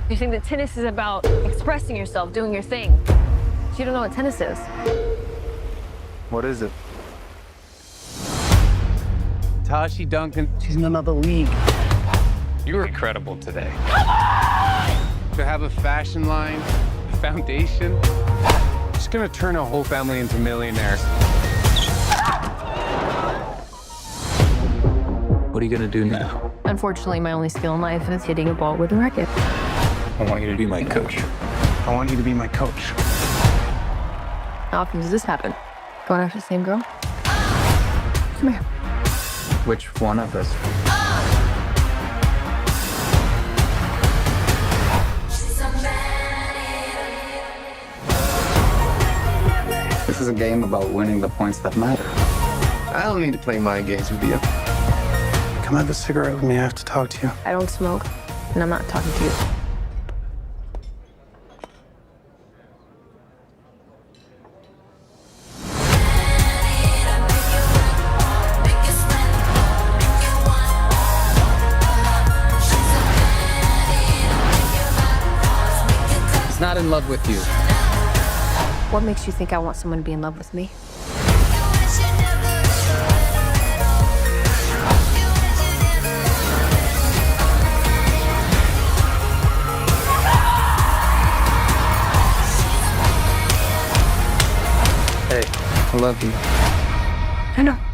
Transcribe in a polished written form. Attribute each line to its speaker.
Speaker 1: You think that tennis is about expressing yourself, doing your thing. But you don't know what tennis is.
Speaker 2: What is it?
Speaker 3: Tashi Duncan.
Speaker 2: She's in another league.
Speaker 3: You were incredible today. To have a fashion line, a foundation, just gonna turn a whole family into millionaires.
Speaker 2: What are you gonna do now?
Speaker 1: Unfortunately, my only skill in life is hitting a ball with a racket.
Speaker 2: I want you to be my coach. I want you to be my coach.
Speaker 1: How often does this happen? Going after the same girl? Come here.
Speaker 2: Which one of us? This is a game about winning the points that matter. I don't need to play mind games with you. Come have a cigarette with me. I have to talk to you.
Speaker 1: I don't smoke, and I'm not talking to you.
Speaker 3: He's not in love with you.
Speaker 1: What makes you think I want someone to be in love with me?
Speaker 2: Hey, I love you.
Speaker 1: I know.